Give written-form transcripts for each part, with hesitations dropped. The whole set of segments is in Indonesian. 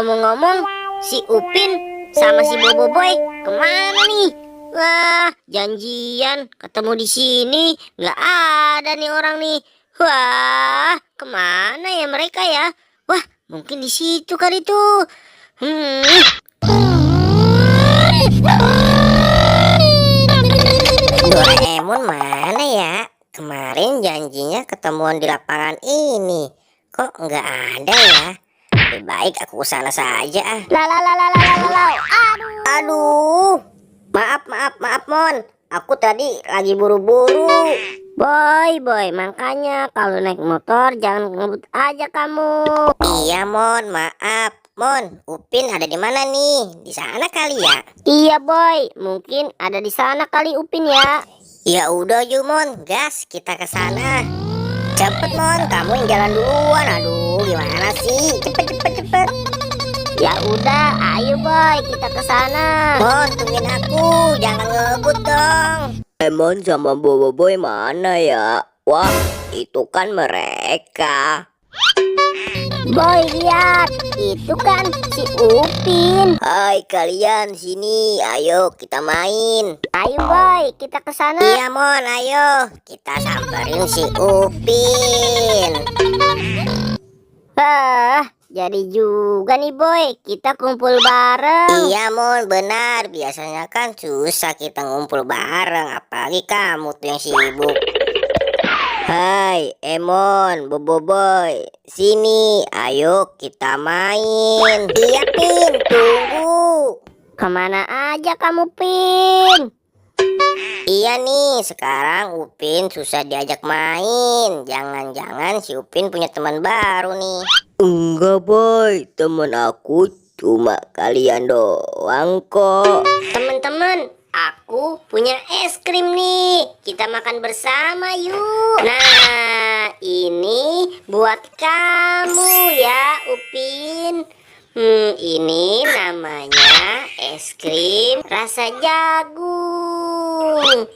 Ngomong-ngomong, si Upin sama si Boboiboy kemana nih? Wah, janjian ketemu di sini, nggak ada nih orang nih. Wah, kemana ya mereka ya? Wah, mungkin di situ kali tuh. Doraemon mana ya? Kemarin janjinya ketemuan di lapangan ini. Kok nggak ada ya? Lebih baik aku kesana saja. Aduh. Maaf Mon. Aku tadi lagi buru-buru. Boy, makanya kalau naik motor jangan ngebut aja kamu. Iya Mon, maaf. Mon, Upin ada di mana nih? Di sana kali ya? Iya Boy, mungkin ada di sana kali Upin ya. Ya udah yuk Mon, gas kita ke sana. Cepet Mon, kamu yang jalan duluan. Aduh, gimana sih? Cepet. Ya udah, ayo Boy, kita ke sana. Mon, tungguin aku, jangan ngebut dong. Mon sama Boboiboy mana ya? Wah, itu kan mereka. Boy, lihat, itu kan si Upin. Hai kalian, sini, ayo kita main. Ayo Boy, kita ke sana. Iya Mon, ayo kita samperin si Upin. Jadi juga nih Boy, kita kumpul bareng. Iya Mon, benar. Biasanya kan susah kita ngumpul bareng, apalagi kamu tuh yang sibuk. Hai Emon, Boboiboy, sini, ayo kita main. Iya Pin, tunggu. Kemana aja kamu Pin? Iya nih, sekarang Upin susah diajak main. Jangan-jangan si Upin punya teman baru nih. Enggak Boy, teman aku cuma kalian doang kok. Teman-teman, aku punya es krim nih. Kita makan bersama yuk. Nah, ini buat kamu ya Upin. Ini namanya es krim rasa jagung.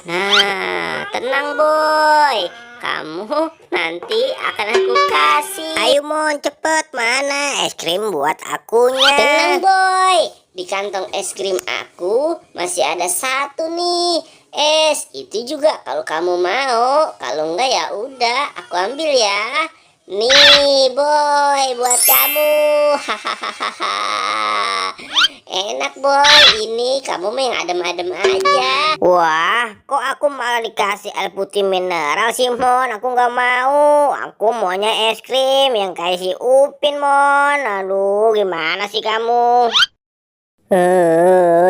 Nah, tenang Boy, kamu nanti akan aku kasih. Ayo Mon, cepet, mana es krim buat akunya? Tenang Boy, di kantong es krim aku masih ada satu nih. Es itu juga kalau kamu mau, kalau enggak ya udah aku ambil ya. Nih Boy, buat kamu. Hahaha. Enak Boy, ini kamu main adem-adem aja. Wah, kok aku malah dikasih air putih mineral sih Mon? Aku nggak mau. Aku maunya es krim yang kayak si Upin Mon. Aduh, gimana sih kamu?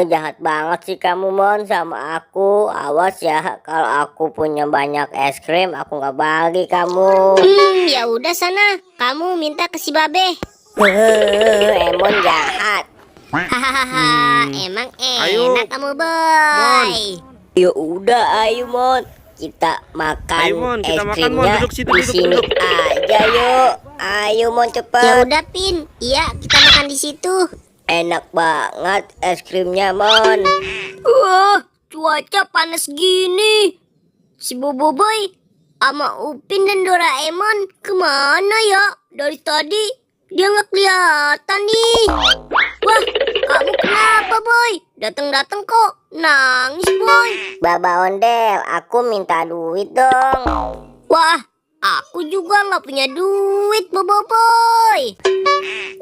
Jahat banget sih kamu Mon sama aku. Awas ya, kalau aku punya banyak es krim aku nggak bagi kamu. Ya udah sana, kamu minta ke si Babe. Emon jahat. Hahaha, emang Ayo, enak kamu Boy. Ya udah, ayo Mon, kita makan Ayo, Mon, kita es makan, krimnya Mon. Duduk situ, di duduk, sini duduk. aja yuk. Ayo Mon, cepet. Ya udah Pin, iya kita makan di situ. Enak banget es krimnya Mon. Wah, cuaca panas gini. Si Boboiboy sama Upin dan Doraemon kemana ya? Dari tadi dia nggak kelihatan nih. Wah, kamu kenapa Boy? Datang-datang kok nangis Boy. Baba Ondel, aku minta duit dong. Wah, aku juga nggak punya duit Boboiboy.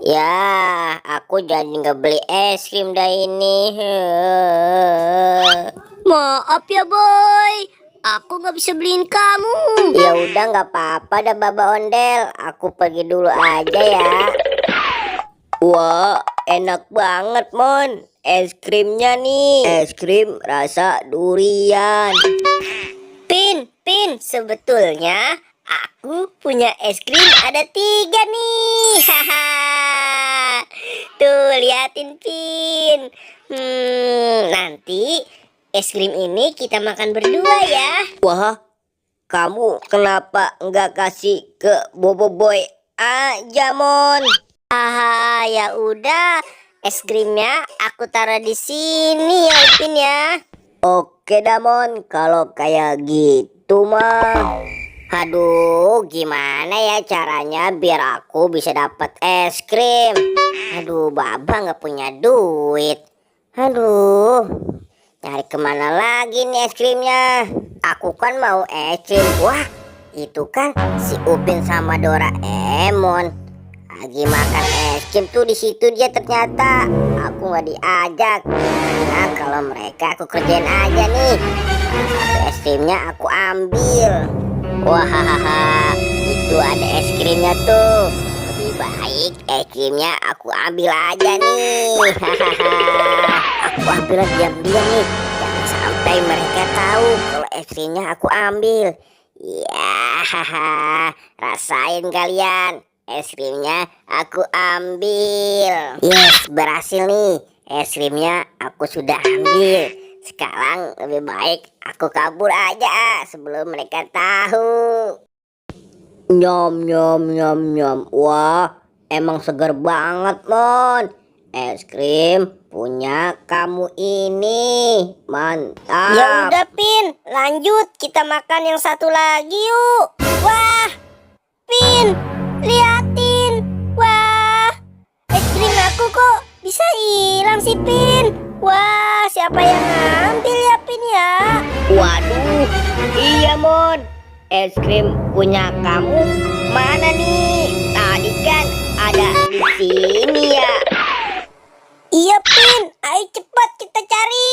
Ya, aku jadi nggak beli es krim dah ini. Maaf ya Boy, aku nggak bisa beliin kamu. Ya udah, nggak apa-apa dah Baba Ondel. Aku pergi dulu aja ya. Wah, enak banget Mon. Es krimnya nih. Es krim rasa durian. Pin, sebetulnya aku punya es krim ada 3 nih. Haha. Tuh, liatin Pin. Nanti es krim ini kita makan berdua ya. Wah, kamu kenapa nggak kasih ke Boboiboy aja Mon? Ya udah. Es krimnya aku taruh di sini ya Pin ya. Oke dah Mon, kalau kayak gitu mah. Aduh, gimana ya caranya biar aku bisa dapat es krim? Aduh, Baba nggak punya duit. Aduh, cari kemana lagi nih es krimnya? Aku kan mau es krim. Wah, itu kan si Upin sama Doraemon lagi makan es krim tuh di situ dia ternyata. Aku nggak diajak. Nah, kalau mereka aku kerjain aja nih. Satu es krimnya aku ambil. Wah, itu ada es krimnya tuh. Lebih baik es krimnya aku ambil aja nih. Aku ambil diam-diam nih. Jangan sampai mereka tahu kalau es krimnya aku ambil. Ya, rasain kalian. Es krimnya aku ambil. Yes, berhasil nih. Es krimnya aku sudah ambil. Sekarang lebih baik aku kabur aja sebelum mereka tahu. Nyom nyom nyom nyom. Wah, emang segar banget, Mon. Es krim punya kamu ini. Mantap. Ya udah Pin, lanjut kita makan yang satu lagi yuk. Wah, Pin, liatin. Wah, es krim aku kok bisa hilang sih Pin. Wah, siapa yang ngambil ya Pin ya? Waduh, iya Mon. Es krim punya kamu mana nih? Tadi kan ada di sini ya. Iya Pin, ayo cepat kita cari.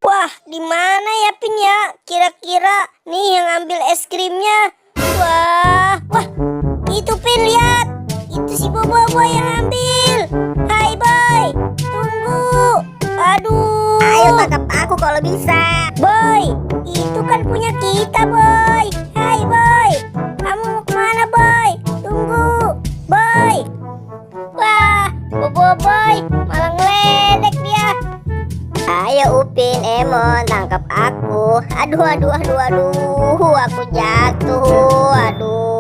Wah, di mana ya Pin ya? Kira-kira nih yang ambil es krimnya. Wah, itu Pin lihat. Itu si Bobo yang ambil. Hai Boy, tunggu. Aduh. Ayo tangkap aku kalau bisa. Boy, itu kan punya kita Boy. Hai Boy, kamu mau kemana Boy? Tunggu, Boy. Wah, Bobo Boy malah ngeledek dia. Ayo Upin, Emon, tangkap aku. Aduh, aku jatuh. Aduh.